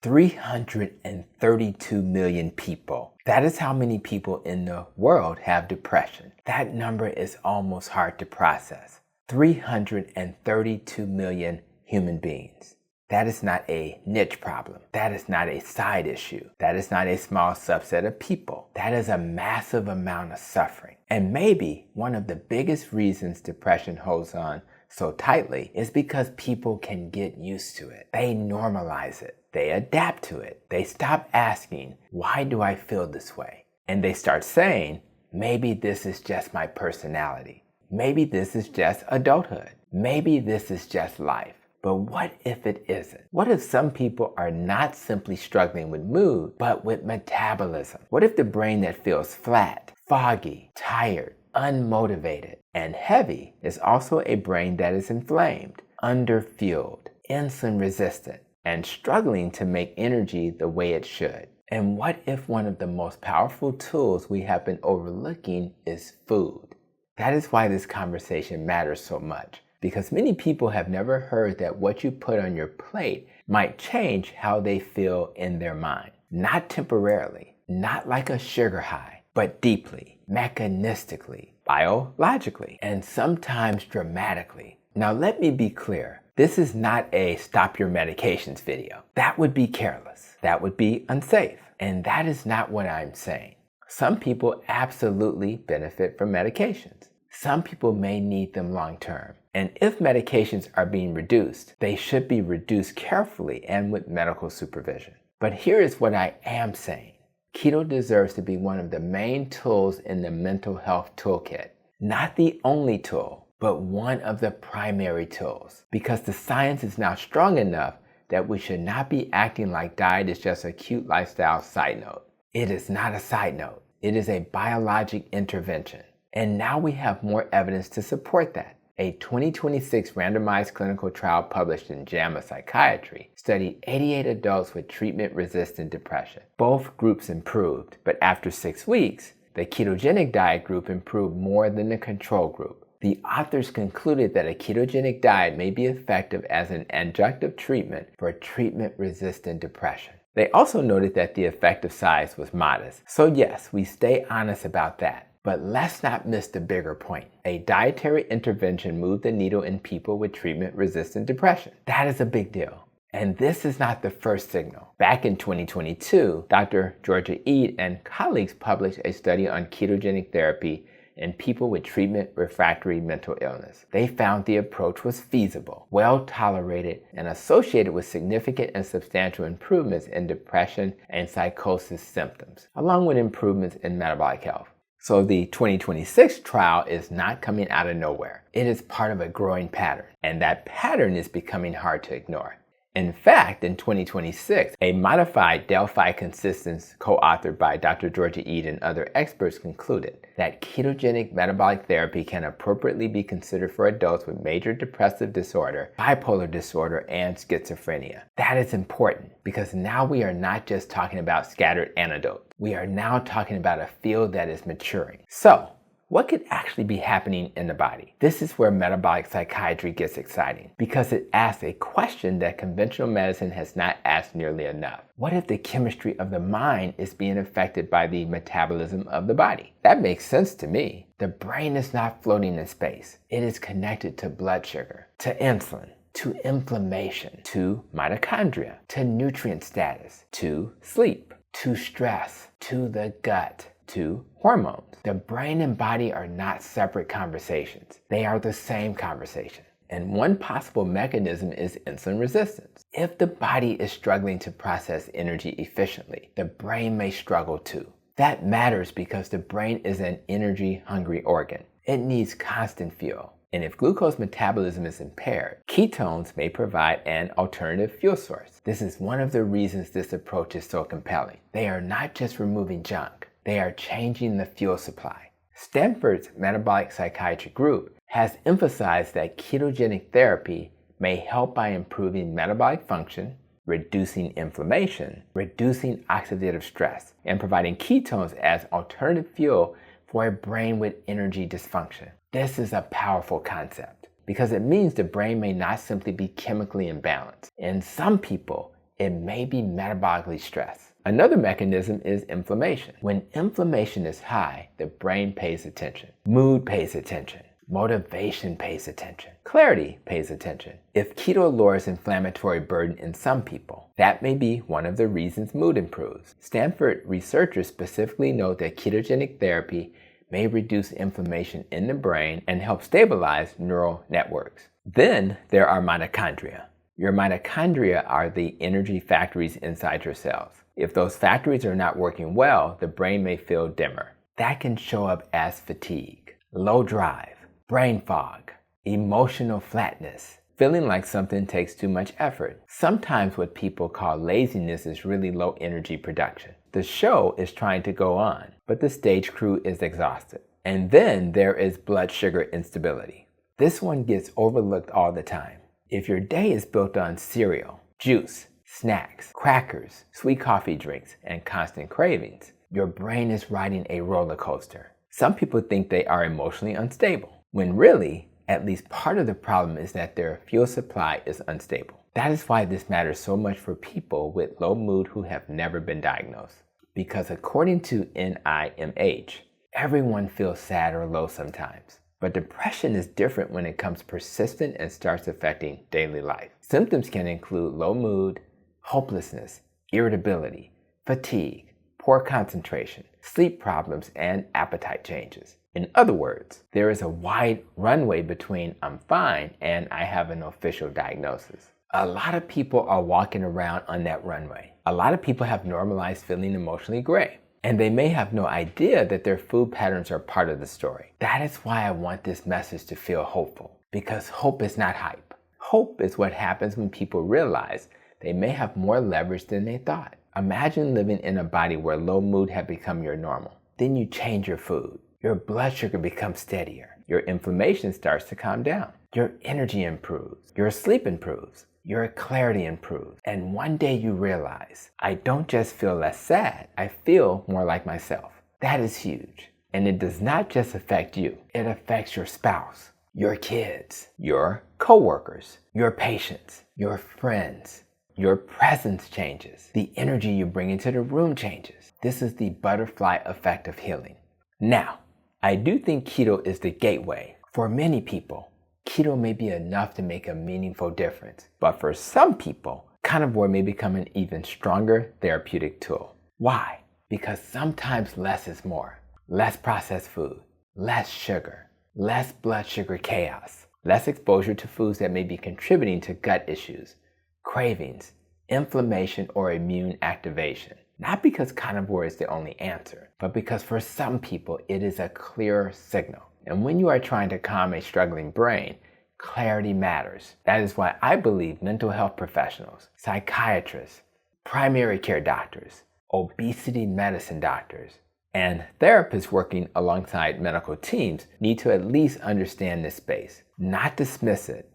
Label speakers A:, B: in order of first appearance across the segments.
A: 332 million people. That is how many people in the world have depression. That number is almost hard to process. 332 million human beings. That is not a niche problem. That is not a side issue. That is not a small subset of people. That is a massive amount of suffering. And maybe one of the biggest reasons depression holds on so tightly is because people can get used to it. They normalize it. They adapt to it. They stop asking, why do I feel this way? And they start saying, maybe this is just my personality. Maybe this is just adulthood. Maybe this is just life. But what if it isn't? What if some people are not simply struggling with mood, but with metabolism? What if the brain that feels flat, foggy, tired, unmotivated, and heavy is also a brain that is inflamed, underfueled, insulin resistant, and struggling to make energy the way it should? And what if one of the most powerful tools we have been overlooking is food? That is why this conversation matters so much, because many people have never heard that what you put on your plate might change how they feel in their mind. Not temporarily, not like a sugar high, but deeply, mechanistically, biologically, and sometimes dramatically. Now let me be clear. This is not a stop your medications video. That would be careless. That would be unsafe. And that is not what I'm saying. Some people absolutely benefit from medications. Some people may need them long term. And if medications are being reduced, they should be reduced carefully and with medical supervision. But here is what I am saying. Keto deserves to be one of the main tools in the mental health toolkit. Not the only tool, but one of the primary tools. Because the science is now strong enough that we should not be acting like diet is just a cute lifestyle side note. It is not a side note. It is a biologic intervention. And now we have more evidence to support that. A 2026 randomized clinical trial published in JAMA Psychiatry studied 88 adults with treatment-resistant depression. Both groups improved, but after 6 weeks, the ketogenic diet group improved more than the control group. The authors concluded that a ketogenic diet may be effective as an adjunctive treatment for treatment-resistant depression. They also noted that the effective size was modest. So yes, we stay honest about that. But let's not miss the bigger point. A dietary intervention moved the needle in people with treatment-resistant depression. That is a big deal. And this is not the first signal. Back in 2022, Dr. Georgia Ede and colleagues published a study on ketogenic therapy in people with treatment-refractory mental illness. They found the approach was feasible, well-tolerated, and associated with significant and substantial improvements in depression and psychosis symptoms, along with improvements in metabolic health. So the 2026 trial is not coming out of nowhere. It is part of a growing pattern, and that pattern is becoming hard to ignore. In fact, in 2026, a modified Delphi Consistence co-authored by Dr. Georgia Ede and other experts concluded that ketogenic metabolic therapy can appropriately be considered for adults with major depressive disorder, bipolar disorder, and schizophrenia. That is important because now we are not just talking about scattered anecdotes. We are now talking about a field that is maturing. So, what could actually be happening in the body? This is where metabolic psychiatry gets exciting because it asks a question that conventional medicine has not asked nearly enough. What if the chemistry of the mind is being affected by the metabolism of the body? That makes sense to me. The brain is not floating in space. It is connected to blood sugar, to insulin, to inflammation, to mitochondria, to nutrient status, to sleep, to stress, to the gut, to hormones. The brain and body are not separate conversations. They are the same conversation. And one possible mechanism is insulin resistance. If the body is struggling to process energy efficiently, the brain may struggle too. That matters because the brain is an energy-hungry organ. It needs constant fuel. And if glucose metabolism is impaired, ketones may provide an alternative fuel source. This is one of the reasons this approach is so compelling. They are not just removing junk. They are changing the fuel supply. Stanford's Metabolic Psychiatry group has emphasized that ketogenic therapy may help by improving metabolic function, reducing inflammation, reducing oxidative stress, and providing ketones as alternative fuel for a brain with energy dysfunction. This is a powerful concept because it means the brain may not simply be chemically imbalanced. In some people, it may be metabolically stressed. Another mechanism is inflammation. When inflammation is high, the brain pays attention. Mood pays attention. Motivation pays attention. Clarity pays attention. If keto lowers inflammatory burden in some people, that may be one of the reasons mood improves. Stanford researchers specifically note that ketogenic therapy may reduce inflammation in the brain and help stabilize neural networks. Then there are mitochondria. Your mitochondria are the energy factories inside your cells. If those factories are not working well, the brain may feel dimmer. That can show up as fatigue, low drive, brain fog, emotional flatness, feeling like something takes too much effort. Sometimes what people call laziness is really low energy production. The show is trying to go on, but the stage crew is exhausted. And then there is blood sugar instability. This one gets overlooked all the time. If your day is built on cereal, juice, snacks, crackers, sweet coffee drinks, and constant cravings, your brain is riding a roller coaster. Some people think they are emotionally unstable, when really, at least part of the problem is that their fuel supply is unstable. That is why this matters so much for people with low mood who have never been diagnosed. Because according to NIMH, everyone feels sad or low sometimes. But depression is different when it becomes persistent and starts affecting daily life. Symptoms can include low mood, hopelessness, irritability, fatigue, poor concentration, sleep problems, and appetite changes. In other words, there is a wide runway between I'm fine and I have an official diagnosis. A lot of people are walking around on that runway. A lot of people have normalized feeling emotionally gray, and they may have no idea that their food patterns are part of the story. That is why I want this message to feel hopeful, because hope is not hype. Hope is what happens when people realize they may have more leverage than they thought. Imagine living in a body where low mood had become your normal. Then you change your food. Your blood sugar becomes steadier. Your inflammation starts to calm down. Your energy improves. Your sleep improves. Your clarity improves. And one day you realize, I don't just feel less sad, I feel more like myself. That is huge. And it does not just affect you. It affects your spouse, your kids, your coworkers, your patients, your friends. Your presence changes. The energy you bring into the room changes. This is the butterfly effect of healing. Now, I do think keto is the gateway. For many people, keto may be enough to make a meaningful difference. But for some people, carnivore may become an even stronger therapeutic tool. Why? Because sometimes less is more. Less processed food, less sugar, less blood sugar chaos, less exposure to foods that may be contributing to gut issues, cravings, inflammation, or immune activation. Not because carnivore is the only answer, but because for some people it is a clear signal. And when you are trying to calm a struggling brain, clarity matters. That is why I believe mental health professionals, psychiatrists, primary care doctors, obesity medicine doctors, and therapists working alongside medical teams need to at least understand this space, not dismiss it,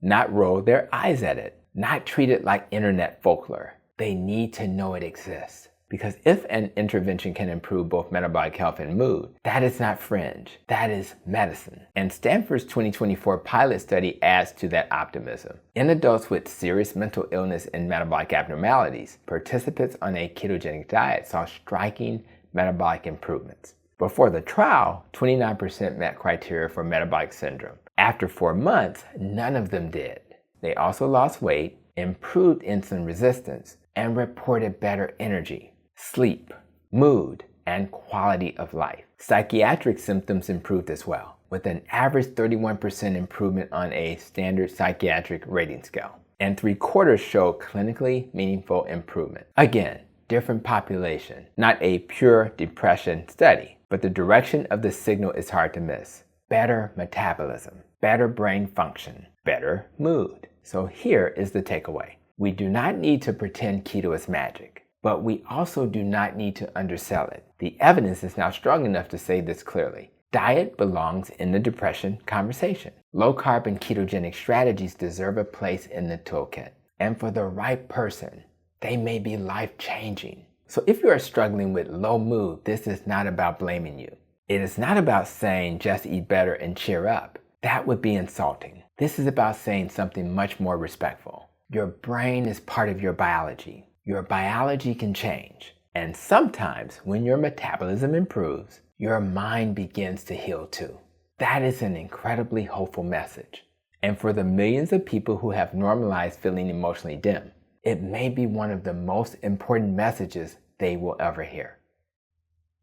A: not roll their eyes at it, not treat it like internet folklore. They need to know it exists. Because if an intervention can improve both metabolic health and mood, that is not fringe, that is medicine. And Stanford's 2024 pilot study adds to that optimism. In adults with serious mental illness and metabolic abnormalities, participants on a ketogenic diet saw striking metabolic improvements. Before the trial, 29% met criteria for metabolic syndrome. After 4 months, none of them did. They also lost weight, improved insulin resistance, and reported better energy, sleep, mood, and quality of life. Psychiatric symptoms improved as well, with an average 31% improvement on a standard psychiatric rating scale. And 3/4 showed clinically meaningful improvement. Again, different population, not a pure depression study, but the direction of the signal is hard to miss. Better metabolism, better brain function, better mood. So here is the takeaway. We do not need to pretend keto is magic, but we also do not need to undersell it. The evidence is now strong enough to say this clearly. Diet belongs in the depression conversation. Low carb and ketogenic strategies deserve a place in the toolkit. And for the right person, they may be life-changing. So if you are struggling with low mood, this is not about blaming you. It is not about saying just eat better and cheer up. That would be insulting. This is about saying something much more respectful. Your brain is part of your biology. Your biology can change. And sometimes when your metabolism improves, your mind begins to heal too. That is an incredibly hopeful message. And for the millions of people who have normalized feeling emotionally dim, it may be one of the most important messages they will ever hear.